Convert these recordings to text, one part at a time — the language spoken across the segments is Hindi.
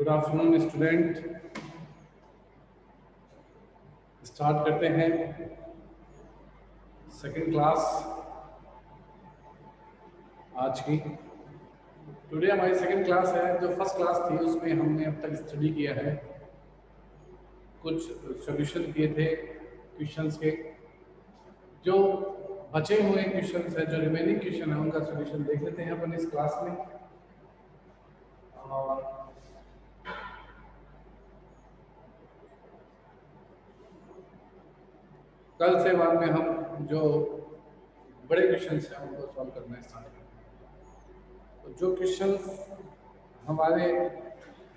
Good afternoon student. स्टार्ट करते हैं सेकंड क्लास आज की। टुडे हमारी सेकंड क्लास है। जो फर्स्ट क्लास थी उसमें हमने अब तक स्टडी किया है, कुछ सॉल्यूशन किए थे क्वेश्चंस के। जो बचे हुए क्वेश्चंस है, जो रिमेनिंग क्वेश्चन है, उनका सॉल्यूशन देख लेते हैं अपन इस क्लास में। और कल से बाद में हम जो बड़े क्वेश्चंस हैं उनको सॉल्व करना स्टार्ट करेंगे। तो जो क्वेश्चंस हमारे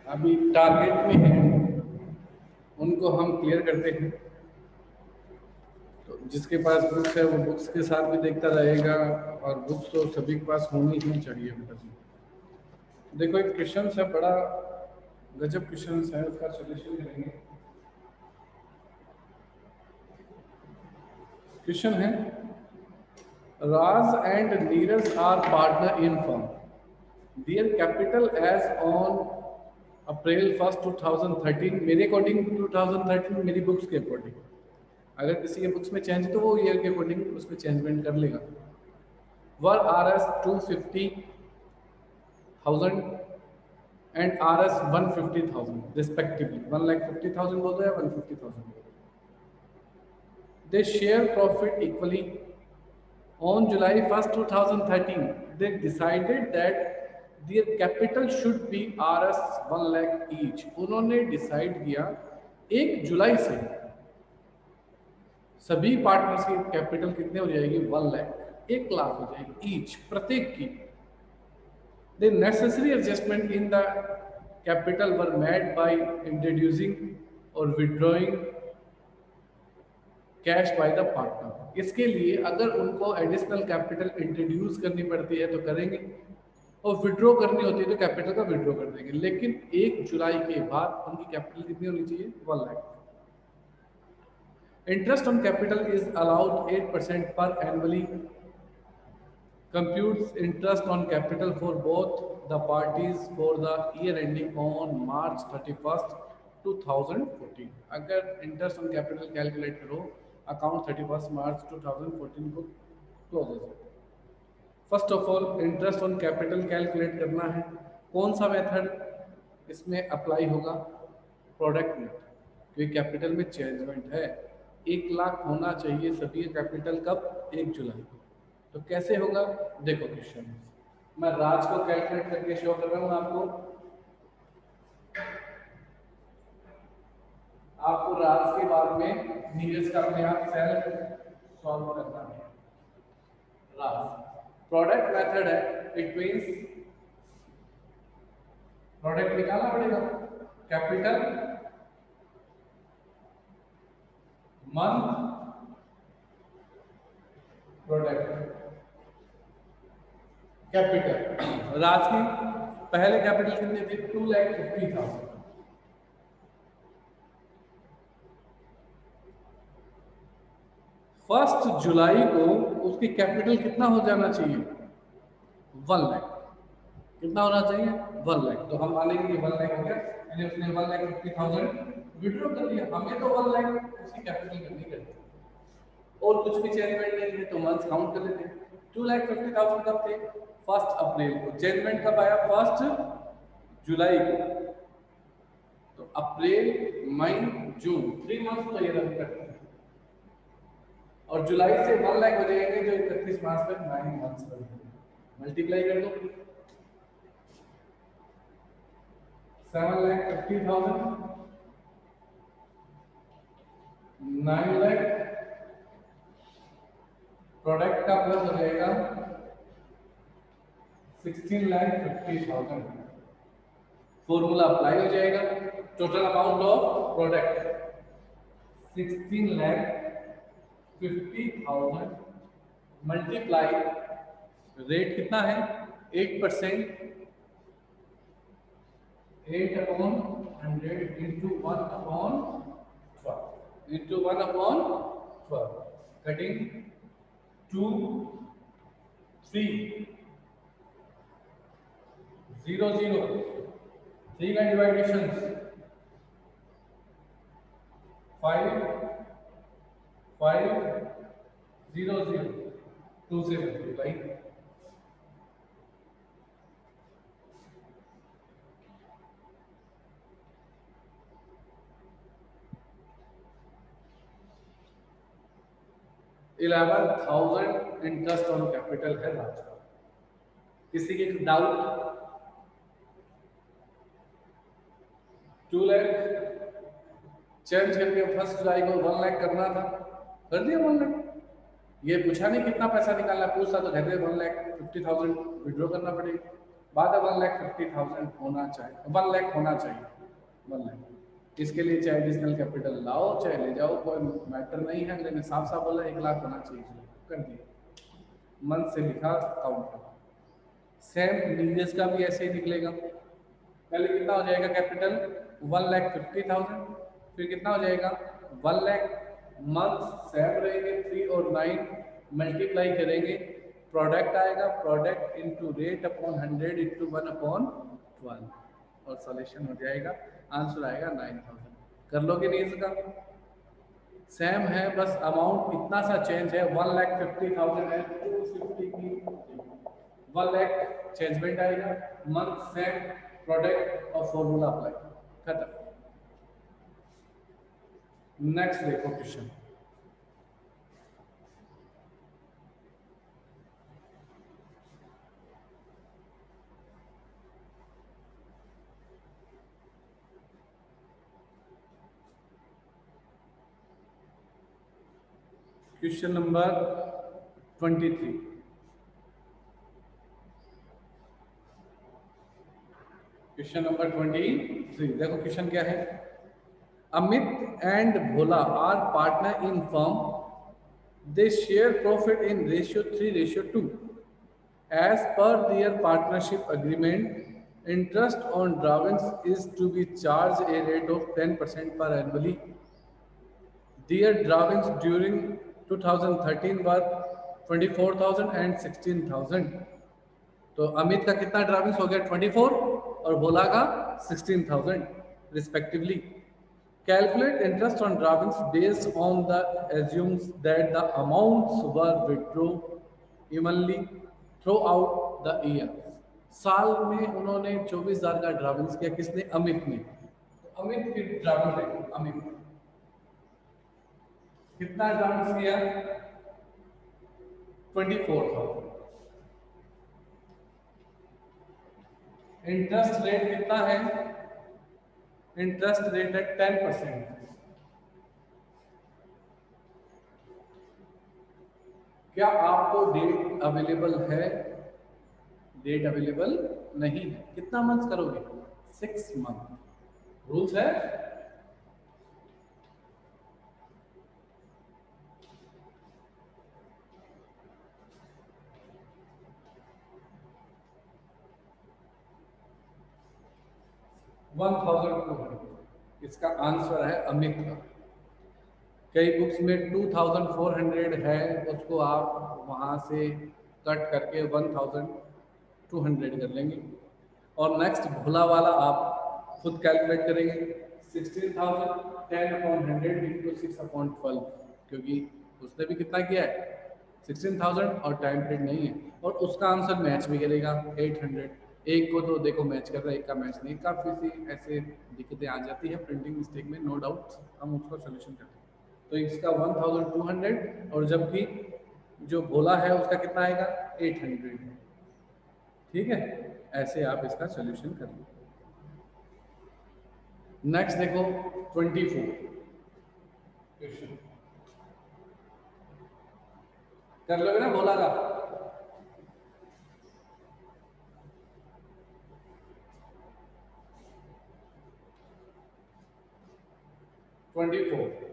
अभी टारगेट में हैं उनको हम क्लियर करते हैं। तो जिसके पास बुक्स है वो बुक्स के साथ भी देखता रहेगा, और बुक्स तो सभी के पास होनी ही चाहिए बेटा जी। देखो एक क्वेश्चन है, बड़ा गजब क्वेश्चन है, उसका सोल्यूशन करेंगे। क्वेश्चन है, Raj and Neeraj are partner in firm, their capital as on April 1 2013। मेरे अकॉर्डिंग 2013 मेरी बुक्स के अकॉर्डिंग, अगर किसी के बुक्स में चेंज तो वो ईयर के अकॉर्डिंग उसमें चेंजमेंट कर लेगा। Were R S 250,000 and R S 150,000 respectively. 1,50,000 बोल दो या 150,000। They share profit equally on July 1 2013। They decided that their capital should be R S 1 lakh each. उन्होंने डिसाइड किया 1 जुलाई से सभी पार्टनर्स की कैपिटल कितने हो जाएगी? 1 लाख, 1 लाख हो जाएगी ईच, प्रत्येक की। The necessary adjustment in the capital were made by introducing or withdrawing cash by the partner। इसके लिए अगर उनको एडिशनल कैपिटल इंट्रोड्यूस करनी पड़ती है तो करेंगे, और विड्रॉ करनी होती है तो कैपिटल का विड्रॉ कर देंगे। लेकिन 1 जुलाई के बाद उनकी कैपिटल कितनी होनी चाहिए? 1 lakh. Interest on capital is allowed 8% पर annually. Computes interest on capital for both the parties for the year ending on March 31st 2014। अगर इंटरेस्ट ऑन कैपिटल कैलकुलेट करो अकाउंट 31 मार्च 2014 को क्लोज हो जाए। First of all interest on capital calculate करना है। कौन सा मेथड इसमें अप्लाई होगा? प्रोडक्ट मेथड, क्योंकि कैपिटल में चेंजमेंट है। 1 लाख होना चाहिए सभी कैपिटल कब? 1 जुलाई को। तो कैसे होगा? देखो क्वेश्चन मैं राज को कैलकुलेट करके शो कर रहा हूं आपको राज के बाद में नीरज का अपने आप सेल्फ सॉल्व करना है। राज प्रोडक्ट मेथड है, इट मींस प्रोडक्ट निकालना पड़ेगा। Capital month product capital. Raj की पहले कैपिटल कितनी थी? 2,50,000। फर्स्ट जुलाई को उसकी कैपिटल कितना हो जाना चाहिए? 1 लाख। कितना होना चाहिए? 1 लाख। तो हम मानेंगे कि 1 लाख हो गया, यानी उसने 1,50,000 विड्रॉ कर लिया। हमें तो 1 लाख उसकी कैपिटल करनी करती और कुछ भी चेंजमेंट नहीं है तो मंथ काउंट कर लेते हैं। 2,50,000 कब थे? 1 अप्रैल को। चेंजमेंट कब आया? 1 जुलाई को। तो अप्रैल, मई, जून, 3 मंथ तो ये रन करते हैं। और जुलाई से 1 लाख हो जाएंगे जो 31 मार्च तक 9 मंथ्स बनेंगे। मल्टीप्लाई कर दो 7,50,000 9 लाख प्रोडक्ट का प्लस हो जाएगा 16,50,000। फॉर्मूला अप्लाई हो जाएगा। Total amount of product 16,50,000 multiply rate कितना है? 8%। 8/100 into 1/12 into 1/12 cutting 2 3 0 0 ठीक है, डिवाइडेशंस 5 5 0 0 2 से मल्टीप्लाई। $11,000 इंटरेस्ट ऑन कैपिटल है राज। किसी के डाउट? 2 लाख चेंज करके फर्स्ट जुलाई को 1 लाख करना था, कर दिया 1 लाख। ये पूछा नहीं कितना पैसा निकालना, पूछता तो कहते 1,50,000 विड्रॉ करना पड़ेगा। बाद 1,50,000 होना चाहिए, 1 लाख होना चाहिए, 1 लाख। इसके लिए चाहे एडिशनल कैपिटल लाओ चाहे ले जाओ, कोई मैटर नहीं है। अगले ने साफ साफ बोला 1 लाख होना चाहिए, कर दिया, मंथ से लिखा काउंट। सेम लीजेस का भी ऐसे ही निकलेगा। पहले कितना हो जाएगा कैपिटल 1,50,000, फिर कितना हो जाएगा 1 लाख। मंथ सेम रहेंगे 3 और 9, मल्टीप्लाई करेंगे, प्रोडक्ट आएगा, product into rate upon 100 into 1/12 और सॉल्यूशन हो जाएगा, आंसर आएगा 9,000। कर लोगे नहीं इसका? सेम है, बस अमाउंट इतना सा चेंज है, 1,50,000 है 250 की 1 लाख चेंजमेंट आएगा, मंथ सेम, प्रोडक्ट और फॉर्मूला अप्लाई, खत्म। नेक्स्ट देखो question. Question number 23। Question number 23, देखो क्वेश्चन क्या है। Amit and Bhola are partner in firm, they share profit in ratio 3:2। As per their partnership agreement, interest on drawings is to be charged a rate of 10% per annually. Their drawings during 2013 were 24,000 and 16,000। तो अमित का कितना ड्राविंग्स हो गया 24 और भोला का 16,000 respectively. Calculate interest on drawings based on the assumes that the amounts were withdrawn evenly throughout the year। साल में उन्होंने 24,000 का ड्राविंग्स किया, किसने? अमित ने। तो अमित की ड्राविंग देखो, अमित कितना ड्राविंग्स किया 24,000। इंटरेस्ट रेट कितना है? इंटरेस्ट रेट है 10%। क्या आपको डेट अवेलेबल है? डेट अवेलेबल नहीं है। कितना मंथ करोगे? 6 मंथ। रूल्स है $1,200। इसका आंसर है अमित का। कई बुक्स में 2,400 है, उसको आप वहां से कट करके 1,200 कर लेंगे। और नेक्स्ट भोला वाला आप खुद कैलकुलेट करेंगे, 16,000 10/100 इंटू 6/12, क्योंकि उसने भी कितना किया है 16,000 और टाइम पीरियड नहीं है, और उसका आंसर मैच भी करेगा 800। एक को तो देखो मैच कर रहा है, एक का मैच नहीं। काफ़ी सी ऐसे दिक्कतें आ जाती है प्रिंटिंग मिस्टेक में, नो डाउट, हम उसको सोल्यूशन करते हैं। तो इसका 1,200 और जबकि जो भोला है उसका कितना आएगा 800। ठीक है, ऐसे आप इसका सोल्यूशन कर लो। नेक्स्ट देखो 24 क्वेश्चन, कर लोगे ना भोला का?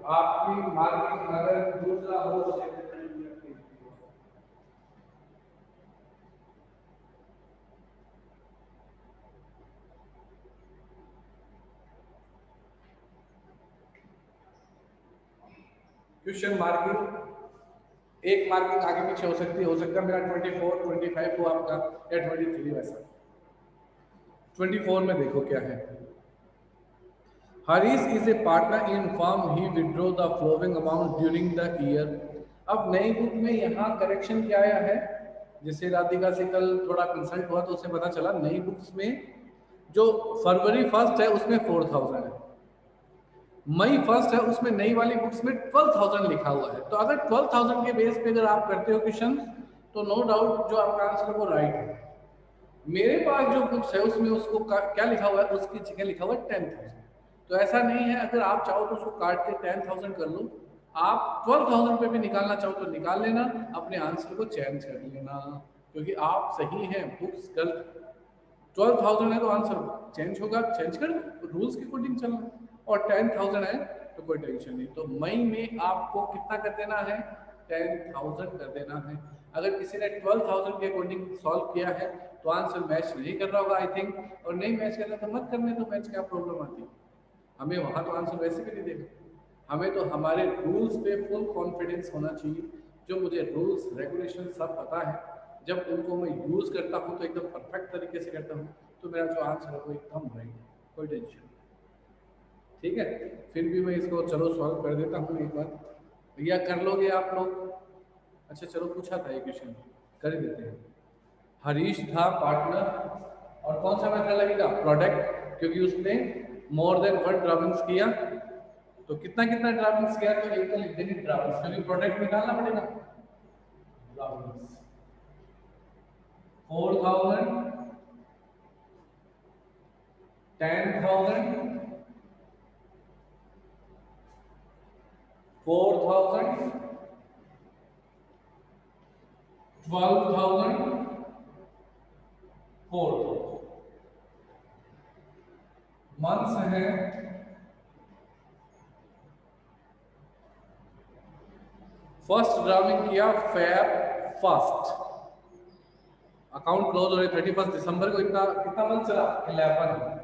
आपकी मार्किंग अगर दूसरा हो क्वेश्चन मार्किंग एक मार्किंग आगे पीछे हो सकता है मेरा 24 25 हो आपका या 23 वैसा। 24 में देखो क्या है। Harish is a partner in firm, he withdraw the flowing amount during the year. अब नई बुक में यहाँ करेक्शन क्या आया है, जैसे राधिका से कल थोड़ा कंसल्ट हुआ तो उसे पता चला नई बुक्स में जो फरवरी 1 है उसमें 4000 है, मई 1 है उसमें नई वाली बुक्स में 12,000 लिखा हुआ है। तो अगर 12,000 के बेस पे अगर आप करते हो क्वेश्चन तो नो डाउट जो आपका आंसर है वो राइट है। मेरे पास जो बुक्स है उसमें उसको क्या लिखा हुआ है, उसकी जगह लिखा हुआ है 10,000। तो ऐसा नहीं है, अगर आप चाहो तो उसको काट के 10,000 कर लो, आप 12,000 पे भी निकालना चाहो तो निकाल लेना, अपने आंसर को चेंज कर लेना, क्योंकि आप सही हैं, बुक्स गलत। 12,000 है तो आंसर चेंज होगा, चेंज कर रूल्स के अकॉर्डिंग चलना, और 10,000 है तो कोई टेंशन नहीं। तो मई में आपको कितना कर देना है, 10,000 कर देना है। अगर किसी ने 12,000 के अकॉर्डिंग सॉल्व किया है तो आंसर मैच नहीं कर रहा होगा आई थिंक, और नहीं मैच कर रहा तो मत करने, तो मैच क्या प्रॉब्लम आती है, हमें वहां तो आंसर वैसे भी नहीं देगा। हमें तो हमारे रूल्स पे फुल कॉन्फिडेंस होना चाहिए, जो मुझे रूल्स रेगुलेशन सब पता है, जब उनको मैं यूज करता हूँ तो एकदम परफेक्ट तरीके से करता हूँ, तो मेरा जो आंसर है वो एकदम राइट है, कोई टेंशन नहीं। ठीक है, फिर भी मैं इसको चलो सॉल्व कर देता हूँ एक बार, भैया कर लोगे आप लोग? अच्छा चलो, पूछा था ये क्वेश्चन, कर ही देते हैं। हरीश था पार्टनर, और कौन सा मेथड लगेगा, प्रोडक्ट, क्योंकि उसने मोर देन 1 ड्राविंग्स किया, तो कितना कितना ड्राविंग्स किया तो एक तो लिख देंगे ड्राविंग्स, क्योंकि प्रोडक्ट निकालना पड़ेगा। ड्राविंग्स 4,000, 10,000, 4,000, 12,000, 4,000। मंथ्स है, फर्स्ट ड्राविंग किया फेब फर्स्ट, अकाउंट क्लोज हो रहे 31 दिसंबर को, इतना कितना मंथ चला, 11।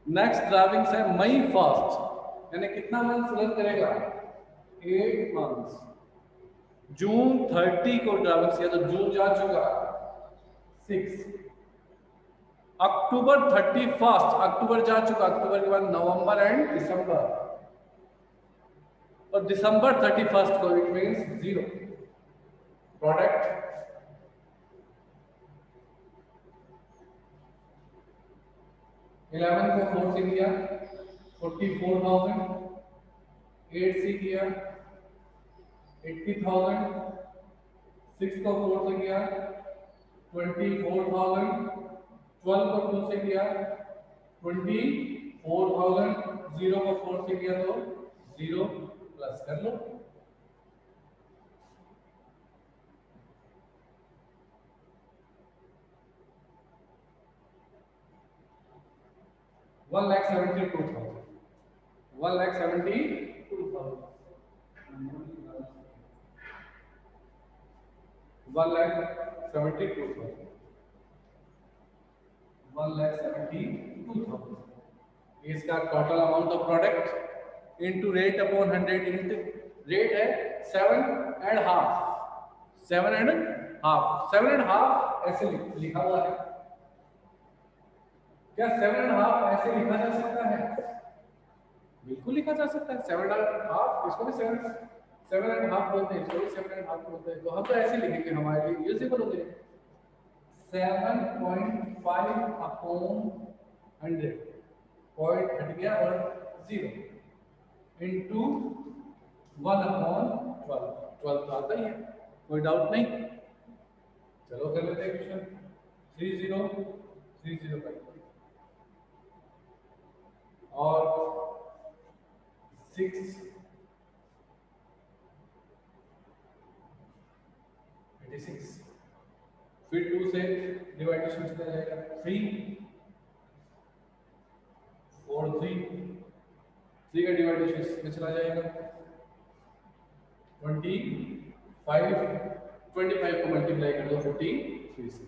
नेक्स्ट ड्राविंग्स है मई 1, यानी कितना मंथ रन करेगा, 8 मंथ्स। जून 30 को ड्राविंग्स किया तो जून जा चुका 6। अक्टूबर 31, अक्टूबर जा चुका, अक्टूबर के बाद नवंबर एंड दिसंबर, और दिसंबर 31 को इट मींस 0। प्रोडक्ट 11 को 4 से किया 44,000, 8 से किया 80,000, 6 को 4 से किया 24,000, 12 को 2 से किया 24,000, 0 को 4 से किया तो 0, प्लस कर लो। वन लाख 72,000, 1,72,000, 1,72,000, 1,72,000 इसका total amount of product into rate upon 100, into rate है 7.5, 7.5, 7.5 ऐसे लिखा हुआ है, क्या 7.5 ऐसे लिखा जा सकता है, बिल्कुल लिखा जा सकता है 7.5, इसको भी 7.5 बोलते हैं, इसको भी 7.5 बोलते हैं, तो हम तो ऐसे लिखेंगे, हमारे लिए यूजेबल हो जाएगा 7.5 अपॉन 100, पॉइंट हट गया और 0 इंटू 1 अपॉन 12, 12 तो आता ही है, कोई डाउट नहीं। चलो कर लेते हैं क्वेश्चन, 30 का और 6 86, फिर 2 से डिवाइडेशन चला जाएगा 3 4 3 3 का डिवाइडेशन इसमें चला जाएगा 25 को मल्टीप्लाई कर दो 53 से,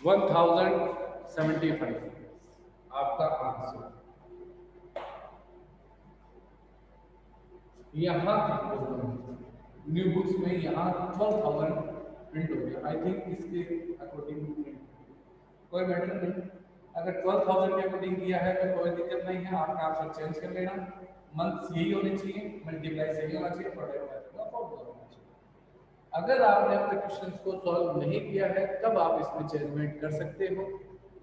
1075 आपका आंसर। यहाँ न्यू बुक्स में यहाँ 12,000 प्रिंट हो गया। आई थिंक इसके अकॉर्डिंग कोई मैटर नहीं। अगर 12,000 के अकॉर्डिंग किया है तो कोई दिक्कत नहीं है, आपका आंसर चेंज कर लेना। मंथ यही होने चाहिए, मल्टीप्लाई सही होना चाहिए, प्रोडक्ट होना चाहिए। अगर आपने अपने क्वेश्चंस को सॉल्व नहीं किया है तब आप इसमें चेंजमेंट कर सकते हो,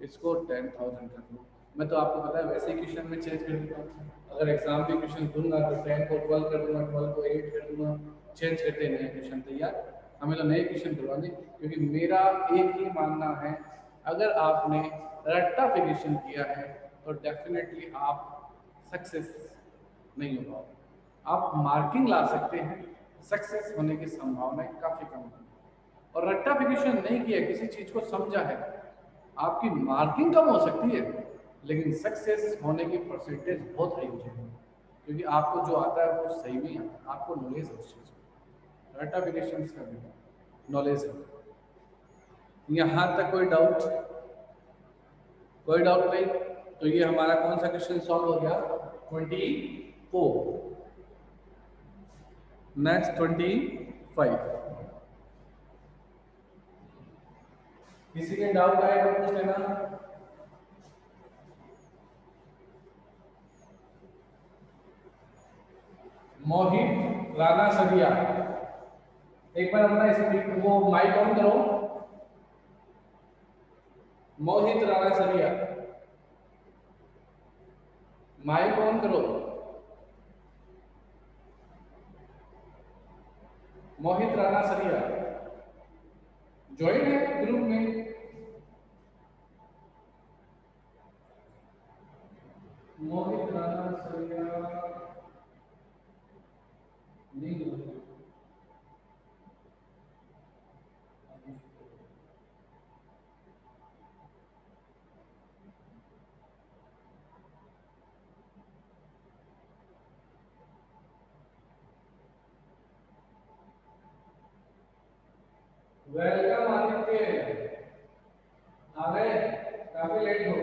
इसको 10,000 कर लो। मैं तो आपको पता है वैसे ही क्वेश्चन में चेंज कर देता हूँ। अगर एग्जाम भी क्वेश्चन दूंगा तो 10 को 12 कर दूंगा, 12 को 8 कर दूंगा, चेंज करते नए क्वेश्चन तैयार। हमें तो नए क्वेश्चन करवाने, क्योंकि मेरा एक ही मानना है, अगर आपने रट्टाफिकेशन किया है तो डेफिनेटली आप सक्सेस नहीं हो पाओगे। आप मार्किंग ला सकते हैं, सक्सेस होने की संभावना काफी कम है। और रट्टाफिकेशन नहीं किया, किसी चीज को समझा है, आपकी मार्किंग कम हो सकती है लेकिन सक्सेस होने की परसेंटेज बहुत हाई हो जाएगी, क्योंकि आपको जो आता है वो सही नहीं आता, आपको नॉलेज है उस चीज को। रट्टाफिकेशन का भी नॉलेज है। यहाँ तक कोई डाउट? कोई डाउट नहीं? तो ये हमारा कौन सा क्वेश्चन सॉल्व हो गया? 24। नेक्स्ट 25। किसी के डाउट आए तो पूछ लेना। मोहित राणा सरिया, एक बार अपना स्पीक वो माइक ऑन करो। मोहित राणा सरिया, माइक ऑन करो। मोहित राणा सरिया ज्वाइन है ग्रुप में। मोहित राणा सरिया नहीं। वेलकम आदित्य, आ गए? काफी लेट हो,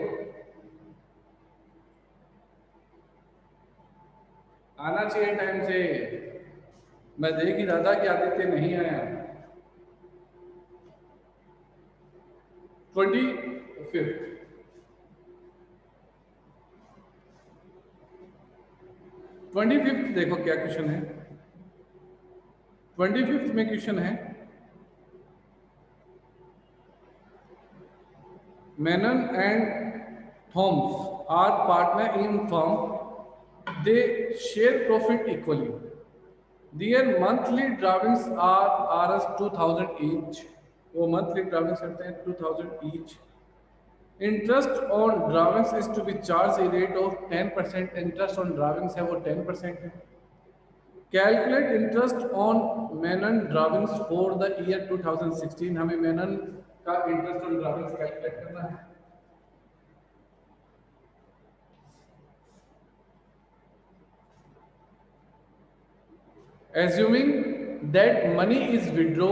आना चाहिए टाइम से। मैं देख ही रहा था कि आदित्य नहीं आया। 25। 25 देखो क्या क्वेश्चन है। 25 में क्वेश्चन है, Menon and Thomas are partner in firm, they share profit equally, their monthly drawings R S 2000 each. वो मंथली ड्राविंग्स करते हैं 2000 each. Interest on drawings is to be charge a rate of 10%। Interest on drawings है वो 10% है। Calculate interest on Menon drawings for the year 2016। हमें मेनन का इंटरेस्ट ऑन ड्राविंग्स कैलकुलेट करना है। Assuming that money is withdraw,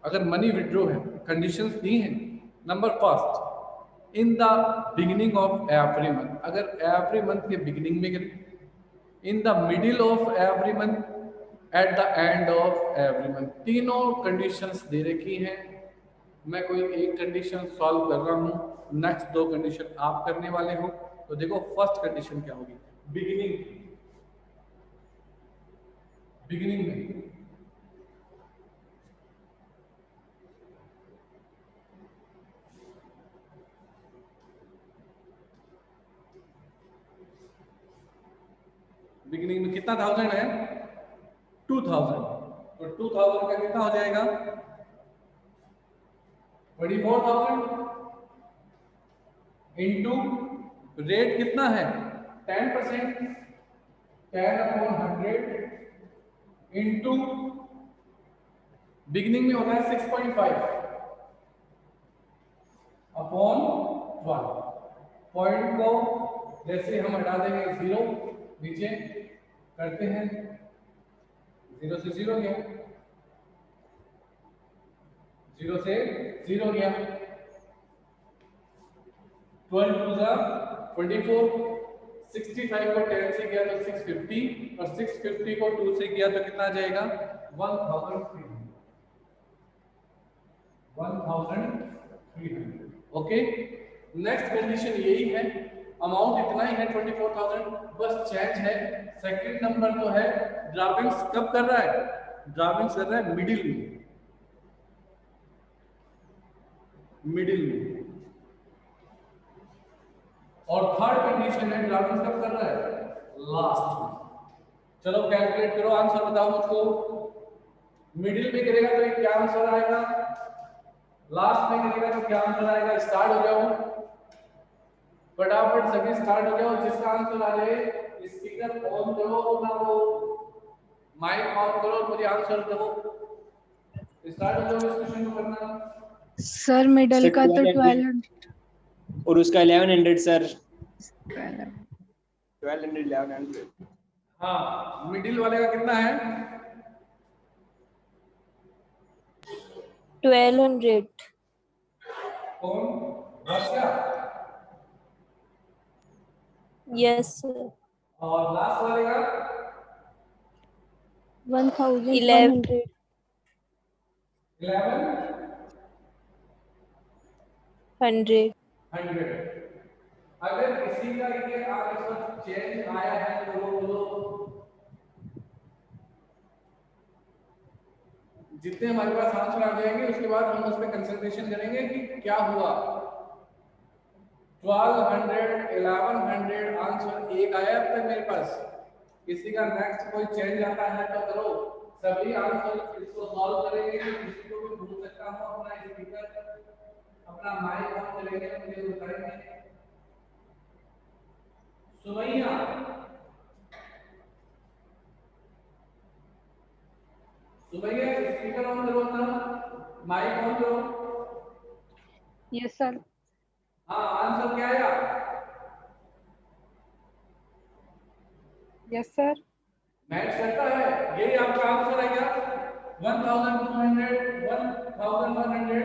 अगर मनी विड्रॉ है, कंडीशंस दी हैं। Number first, in the beginning of every month, अगर एवरी मंथ के बिगिनिंग में करें, in the middle of every month, at the end of every month. तीनों कंडीशंस दे रखी हैं। मैं कोई एक कंडीशन सॉल्व कर रहा हूं, नेक्स्ट दो कंडीशन आप करने वाले हो। तो देखो फर्स्ट कंडीशन क्या होगी, बिगिनिंग। बिगिनिंग में बिगिनिंग में कितना थाउजेंड है? 2000। तो 2000 का कितना हो जाएगा? 24,000 इंटू रेट कितना है? 10%। 10/100 इंटू बिगिनिंग में होता है 6.5 अपॉन 1। पॉइंट को जैसे हम हटा देंगे 0 नीचे करते हैं, 0 से 0 गया, 0 से 0 गया। 12 टू ज़ा 24, 65 को 10 से किया तो 650 और 650 को 2 से किया तो कितना आ जाएगा 1300। ओके, नेक्स्ट कंडीशन यही है, अमाउंट इतना ही है 24,000, बस चेंज है सेकंड नंबर तो है ड्राविंग्स कब कर रहा है, ड्राविंग्स कर रहा है मिडिल में, और थर्ड कंडीशन है ड्राविंग्स कब कर रहा है लास्ट में। चलो कैलकुलेट करो, आंसर बताओ मुझको, मिडिल में करेगा तो क्या आंसर आएगा, लास्ट में करेगा तो क्या आंसर आएगा। स्टार्ट हो जाओ फटाफट, सभी स्टार्ट हो जाओ, जिसका आंसर आ जाए स्पीकर ऑन करो ना, वो माइक ऑन करो, मुझे आंसर दो। स्टार्ट हो जाओ इस क्वेश्चन को करना। सर मिडल का तो 1200 और उसका 1100 सर, 1200 1100। हाँ, मिडिल वाले का कितना है 1200। कौन क्या, यस सर। और लास्ट वाले का 1100। 1100। अगर किसी का ये आंसर चेंज आया है तो वो बोलो, जितने हमारे पास आंसर आ जाएंगे उसके बाद हम उस पर कंसंट्रेशन करेंगे कि क्या हुआ। 1200, 1100 आंसर एक आया अब तक मेरे पास, किसी का नेक्स्ट कोई चेंज आता है तो करो, सभी आंसर इसको सॉल्व करेंगे। किसी को भी भूल सकता हूं, अपना स्पीकर अपना माइक ऑन करेंगे, मुझे बताएंगे। सुमैया, स्पीकर ऑन करो अपना, माइक ऑन करो। Yes sir. हाँ, आंसर क्या आया? Yes sir. मैच करता है, यही आपका आंसर है क्या 1200, 1100?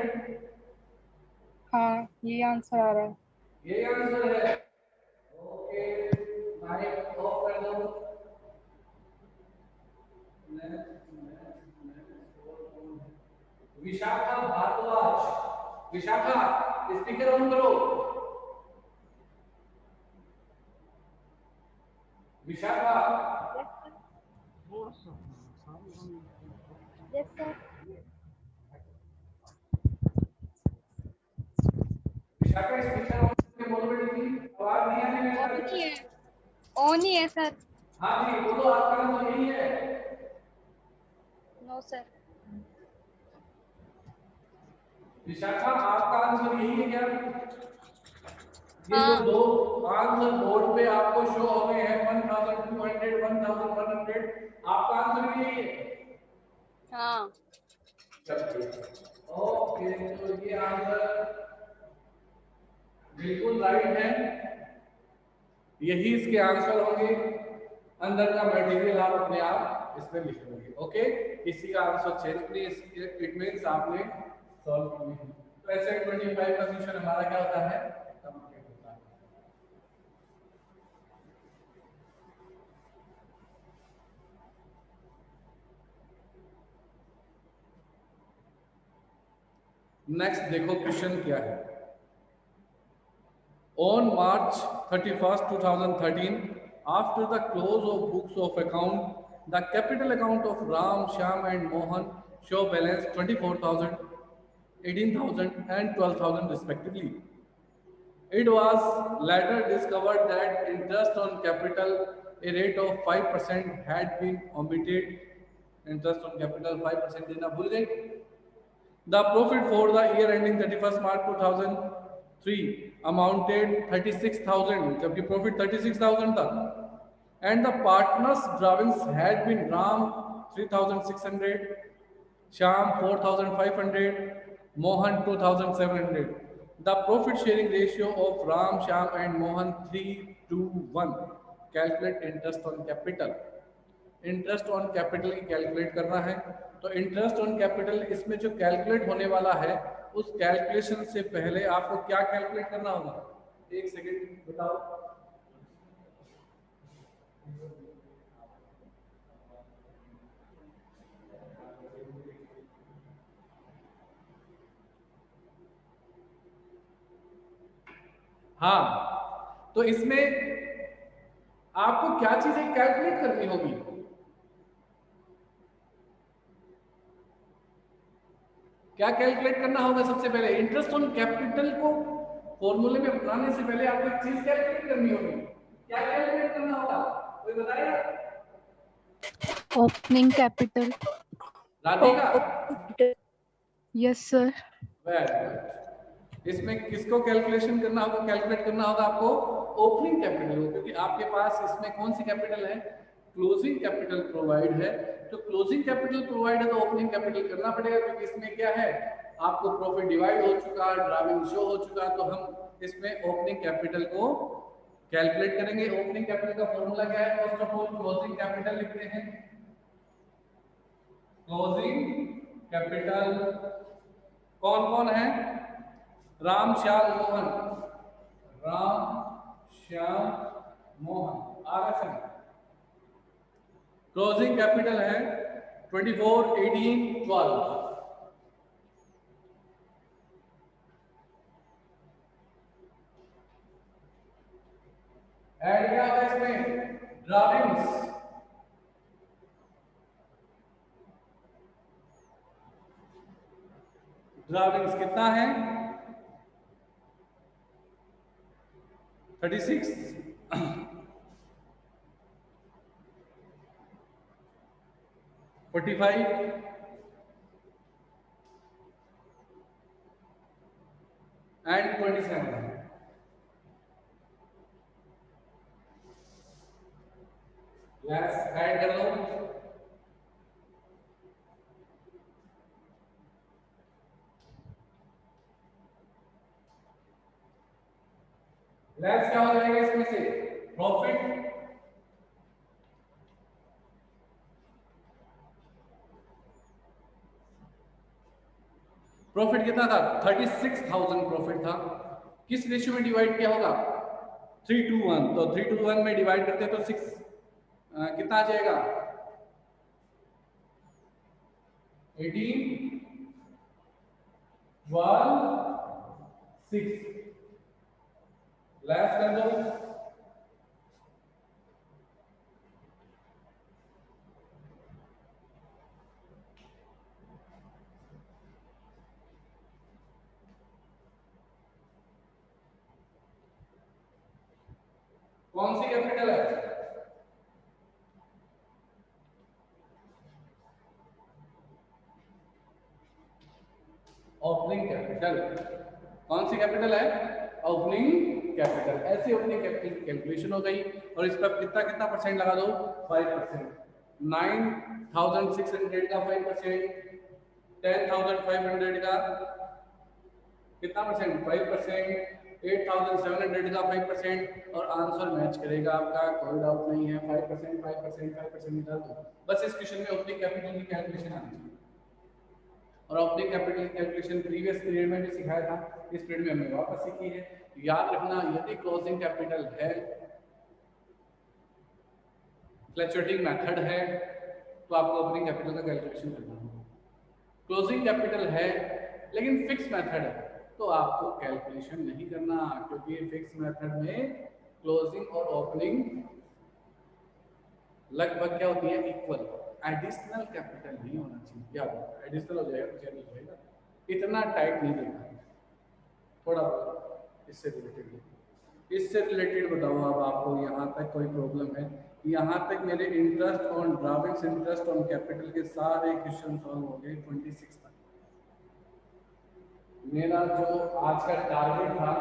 हाँ, ये आंसर आ रहा है। ये आंसर है। ओके, माइक ऑफ कर दो। विशाखा भारद्वाज, विशाखा स्पीकर ऑन करो। Vishakha, yes sir. Vishakha speaker on करके बोलो बेटी, आवाज नहीं आ रही मेरे ऑन ही है, ऑन ही है सर। हाँ जी बोलो, आपका नाम तो यही है। No sir. विशाखा आपका आंसर यही है क्या? ये हाँ। जो दो आंसर बोर्ड पे आपको शो हो रहे हैं 1200, 1100, आपका आंसर भी यही है। हाँ। ओके, तो ये आंसर बिल्कुल राइट है, यही इसके आंसर होंगे। अंदर का मटेरियल आप अपने आप इसमें लिख लोगे। ओके, किसी का आंसर चेंज नहीं, इट मींस आपने सॉल्व किया। तो ऐसे 25 का क्वेश्चन हमारा क्या होता है, कंप्लीट होता है। नेक्स्ट देखो क्वेश्चन क्या है। On March 31st, 2013, after the close of books of account, the capital account of Ram, Shyam and Mohan show balance 24,000, 18,000 and 12,000 respectively. It was later discovered that interest on capital, a rate of 5% had been omitted. Interest on capital 5% देना भूल गए। The profit for the year ending 31st March 2003 amounted 36,000, जबकि profit 36,000 था, and the partners' drawings had been Ram 3,600, Shyam 4,500, Mohan 2,700. The profit sharing ratio of Ram, Shyam and Mohan 3:1. Calculate interest on capital. Interest on capital की कैलकुलेट करना है। तो इंटरेस्ट ऑन कैपिटल इसमें जो कैलकुलेट होने वाला है, उस कैलकुलेशन से पहले आपको क्या कैलकुलेट करना होगा, एक सेकंड बताओ। हाँ, तो इसमें आपको क्या चीजें कैलकुलेट करनी होगी? क्या कैलकुलेट करना होगा? सबसे पहले इंटरेस्ट ऑन कैपिटल को फॉर्मूले में बनाने से पहले आपको एक चीज कैलकुलेट करनी होगी। क्या कैलकुलेट करना होगा? कोई बताएगा? Opening capital. Radhika? Yes sir. Very good. इसमें किसको कैलकुलेशन करना होगा? कैलकुलेट करना होगा आपको ओपनिंग कैपिटल को, क्योंकि आपके पास इसमें कौन सी कैपिटल है? क्लोजिंग कैपिटल प्रोवाइड है। तो क्लोजिंग कैपिटल प्रोवाइड है तो ओपनिंग कैपिटल करना पड़ेगा, क्योंकि इसमें क्या है, आपको प्रॉफिट डिवाइड हो चुका, ड्राइविंग शो हो चुका, तो हम इसमें ओपनिंग कैपिटल को कैलकुलेट करेंगे। ओपनिंग कैपिटल का फॉर्मूला क्या है? First of all closing capital लिखते हैं। क्लोजिंग कैपिटल कौन कौन है? Ram Shyam Mohan, Ram Shyam Mohan RSM। Closing capital है 24, 18, 12। ऐड क्या होगा इसमें? ड्राविंग्स। ड्राविंग्स कितना है? 36, 45 एंड 27। लेट्स ऐड कर लो। लेट्स क्या हो जाएगा इसमें से? प्रॉफिट प्रॉफिट कितना था? 36,000 प्रॉफिट था। किस रेशियो में डिवाइड किया होगा? 3:1। तो 3:1 में डिवाइड करते तो 6 कितना आ जाएगा? 18, 12, 6। लेस कर दो। कौन सी कैपिटल है? Opening capital. कौन सी कैपिटल है? Opening capital. ऐसे ओपनिंग कैपिटल की कैलकुलेशन हो गई, और इस पर कितना कितना परसेंट लगा दो? 5%। 9,600 का 5%, 10,500 का कितना परसेंट? 5%, 8,700 का 5%, और आंसर मैच करेगा आपका, कोई डाउट नहीं है। 5%, 5%, 5% निकाल दो। बस इस क्वेश्चन में ओपनिंग कैपिटल की कैलकुलेशन आनी चाहिए। और opening capital calculation previous period में भी सिखाया था, इस पीरियड में हमने वापस सीखी है। याद रखना, यदि क्लोजिंग कैपिटल है, फ्लक्चुएटिंग मेथड है, तो आपको ओपनिंग कैपिटल का कैलकुलेशन करना होगा। क्लोजिंग कैपिटल है लेकिन फिक्स मेथड है, तो आपको कैलकुलेशन नहीं करना, क्योंकि फिक्स मेथड में क्लोजिंग और ओपनिंग लगभग क्या होती है? इक्वल। एडिशनल कैपिटल नहीं होना चाहिए। क्या एडिशनल हो जाएगा? कुछ नहीं होगा, इतना टाइट नहीं देना, थोड़ा बहुत इससे रिलेटेड। इससे रिलेटेड बताओ अब आपको यहाँ तक कोई प्रॉब्लम है? यहाँ तक मेरे interest on drawings, interest on capital के सारे क्वेश्चन सॉल्व हो गए 26 तक। मेरा जो आज का टारगेट था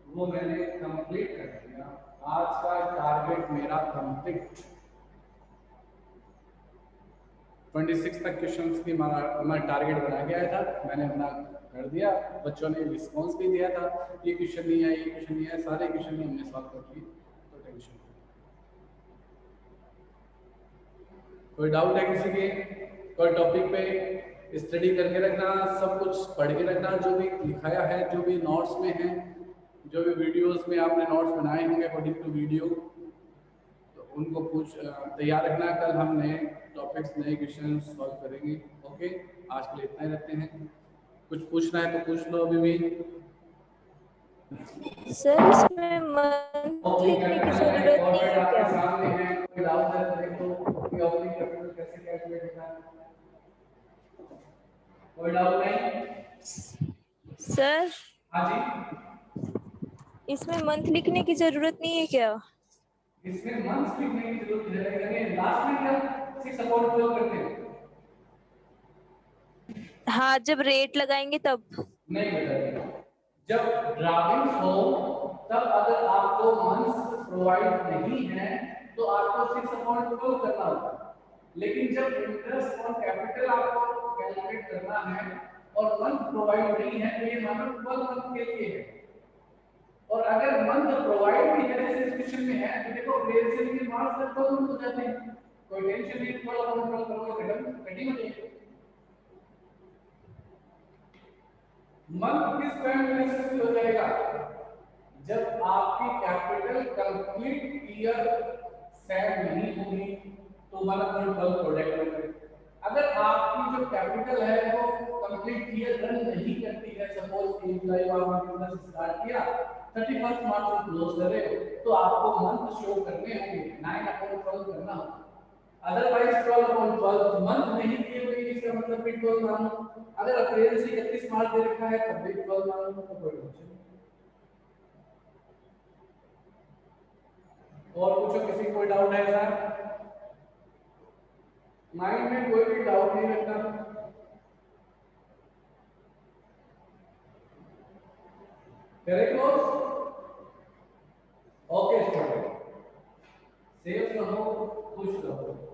वो मैंने कंप्लीट कर दिया। आज का टारगेट मेरा कंप्लीट। 26 तक क्वेश्चंस की हमारा टारगेट बनाया गया था, मैंने अपना कर दिया। बच्चों ने रिस्पॉन्स भी दिया था, ये क्वेश्चन नहीं है, ये क्वेश्चन नहीं है, सारे क्वेश्चन ही हमने सॉल्व कर लिए। तो टेंशन कोई डाउट है किसी के? कोई टॉपिक पे स्टडी करके रखना, सब कुछ पढ़ के रखना, जो भी लिखाया है, जो भी नोट्स में है जो भी वीडियोस में आपने नोट्स बनाए होंगे अकॉर्डिंग टू वीडियो, तो उनको तैयार रखना। कल हम नए टॉपिक्स, नए क्वेश्चन सॉल्व करेंगे। ओके, आज के लिए इतना ही रखते हैं। कुछ पूछना है तो पूछ लो अभी भी। सर इसमें मंथ लिखने की जरूरत नहीं है क्या? सामने है, कोई डाउट है तो देखो कि ओपनिंग कैपिटल कैसे कैलकुलेट करना है। कोई डाउट नहीं? सर हाँ जी, इसमें मंथ लिखने की जरूरत नहीं है क्या? इसमें मंथ्स लिखने की जरूरत है, लेकिन लास्ट में क्या 6 अपॉन 12 करते हैं? हाँ, जब रेट लगाएंगे तब। नहीं बेटा, जब ड्राफ्टिंग हो तब अगर आपको मंथ्स प्रोवाइड नहीं है तो आपको 6 अपॉन 12 करना होगा। लेकिन जब इंटरेस्ट ऑन कैपिटल आपको कैलकुलेट करना है और मंथ प्रोवाइड नहीं है तो ये मानो 12 मंथ के लिए है। और अगर मंथ प्रोवाइड भी है जैसे इस क्वेश्चन में है तो देखो अप्रैल से लेकर मार्च तक 12 मंथ हो जाते हैं, कोई टेंशन नहीं, 12 अपॉन 12 करोगे कटिंग हो जाएगी। मंथ किस टाइम बेसिस पे हो जाएगा? जब आपकी कैपिटल कंप्लीट ईयर सेट नहीं होगी तो मंथ और ट्वेल्व प्रोडक्ट होंगे। अगर आपकी जो कैपिटल है वो कंप्लीट ईयर रन नहीं करती है, सपोज 1 जुलाई को आपने बिजनेस स्टार्ट किया, 31 मार्च को क्लोज कर रहे हो, तो आपको मंथ शो करने होंगे, 9/12 करना होगा। अदरवाइज 12/12 मंथ नहीं दिए हुए इसका मतलब भी 12 मानो। अगर अप्रैल से 31 मार्च दे रखा है तब भी 12 मानो, तो कोई टेंशन नहीं। और पूछो, किसी कोई डाउट है सर? माइंड में कोई भी डाउट नहीं रखना। Correct close? Okay student, safe रहो, खुश रहो।